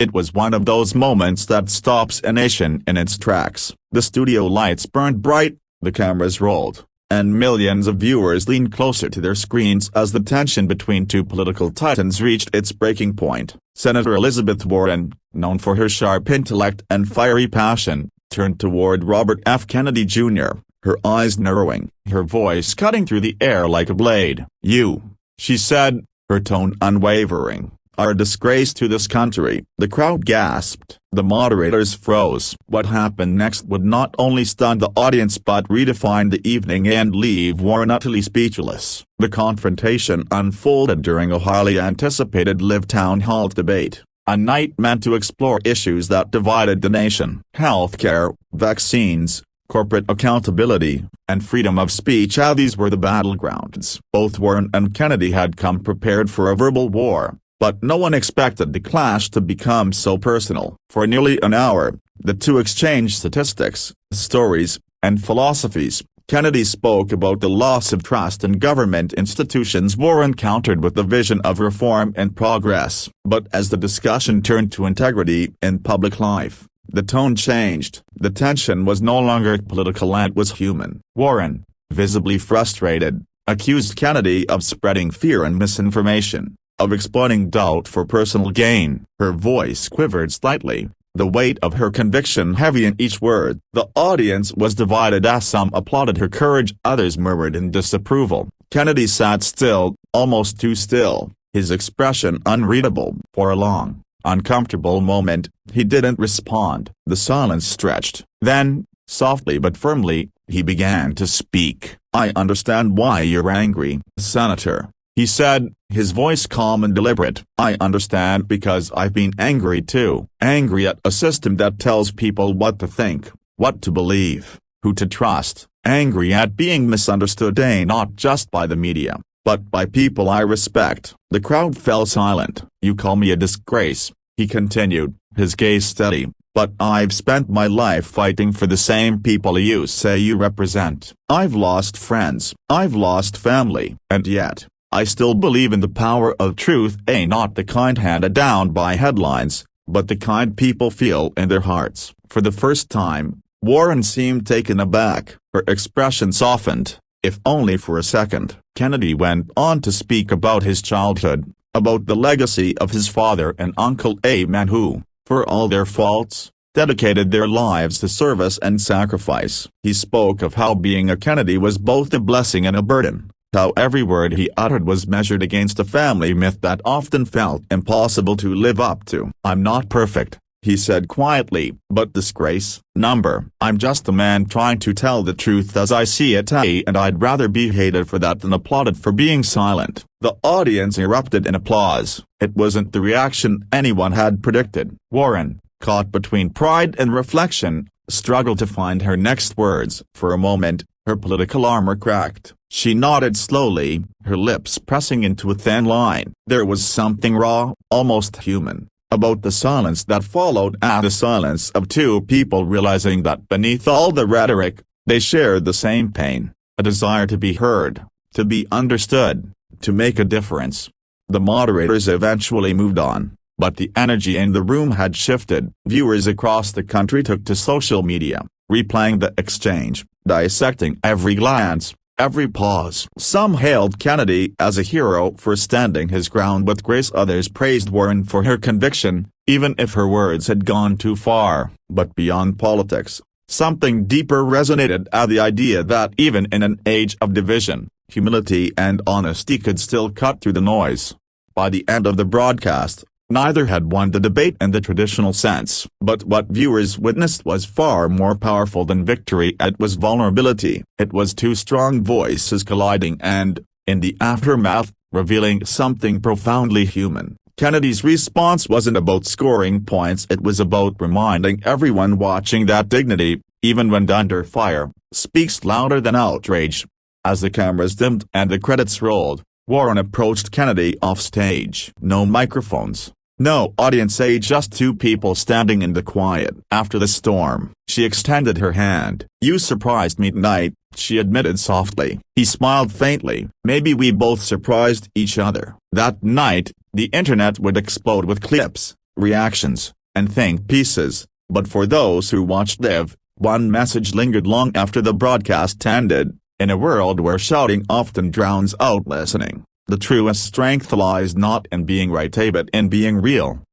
It was one of those moments that stops a nation in its tracks. The studio lights burned bright, the cameras rolled, and millions of viewers leaned closer to their screens as the tension between two political titans reached its breaking point. Senator Elizabeth Warren, known for her sharp intellect and fiery passion, turned toward Robert F. Kennedy Jr., her eyes narrowing, her voice cutting through the air like a blade. "You," she said, her tone unwavering, "are a disgrace to this country." The crowd gasped. The moderators froze. What happened next would not only stun the audience but redefine the evening and leave Warren utterly speechless. The confrontation unfolded during a highly anticipated live town hall debate, a night meant to explore issues that divided the nation. Healthcare, vaccines, corporate accountability, and freedom of speech. These were the battlegrounds. Both Warren and Kennedy had come prepared for a verbal war, but no one expected the clash to become so personal. For nearly an hour, the two exchanged statistics, stories, and philosophies. Kennedy spoke about the loss of trust in government institutions. Warren countered with the vision of reform and progress. But as the discussion turned to integrity in public life, the tone changed. The tension was no longer political, it was human. Warren, visibly frustrated, accused Kennedy of spreading fear and misinformation, of exploiting doubt for personal gain. Her voice quivered slightly, the weight of her conviction heavy in each word. The audience was divided as some applauded her courage, others murmured in disapproval. Kennedy sat still, almost too still, his expression unreadable. For a long, uncomfortable moment, he didn't respond. The silence stretched. Then, softly but firmly, he began to speak. "I understand why you're angry, Senator," he said, his voice calm and deliberate. "I understand because I've been angry too. Angry at a system that tells people what to think, what to believe, who to trust. Angry at being misunderstood, not just by the media, but by people I respect." The crowd fell silent. "You call me a disgrace," he continued, his gaze steady, "but I've spent my life fighting for the same people you say you represent. I've lost friends, I've lost family, and yet, I still believe in the power of truth, not the kind handed down by headlines, but the kind people feel in their hearts." For the first time, Warren seemed taken aback. Her expression softened, if only for a second. Kennedy went on to speak about his childhood, about the legacy of his father and uncle, a man who, for all their faults, dedicated their lives to service and sacrifice. He spoke of how being a Kennedy was both a blessing and a burden, how every word he uttered was measured against a family myth that often felt impossible to live up to. "I'm not perfect," he said quietly, "but disgrace, number. I'm just a man trying to tell the truth as I see it, and I'd rather be hated for that than applauded for being silent." The audience erupted in applause. It wasn't the reaction anyone had predicted. Warren, caught between pride and reflection, struggled to find her next words. For a moment, her political armor cracked. She nodded slowly, her lips pressing into a thin line. There was something raw, almost human, about the silence that followed, the silence of two people realizing that beneath all the rhetoric, they shared the same pain, a desire to be heard, to be understood, to make a difference. The moderators eventually moved on, but the energy in the room had shifted. Viewers across the country took to social media, replaying the exchange, dissecting every glance, every pause. Some hailed Kennedy as a hero for standing his ground with grace, others praised Warren for her conviction, even if her words had gone too far. But beyond politics, something deeper resonated, the idea that even in an age of division, humility and honesty could still cut through the noise. By the end of the broadcast, neither had won the debate in the traditional sense. But what viewers witnessed was far more powerful than victory. It was vulnerability. It was two strong voices colliding and, in the aftermath, revealing something profoundly human. Kennedy's response wasn't about scoring points, it was about reminding everyone watching that dignity, even when under fire, speaks louder than outrage. As the cameras dimmed and the credits rolled, Warren approached Kennedy off stage. No microphones. No audience, just two people standing in the quiet. After the storm, she extended her hand. "You surprised me tonight," she admitted softly. He smiled faintly. "Maybe we both surprised each other." That night, the internet would explode with clips, reactions, and think pieces, but for those who watched live, one message lingered long after the broadcast ended: in a world where shouting often drowns out listening, the truest strength lies not in being right but in being real.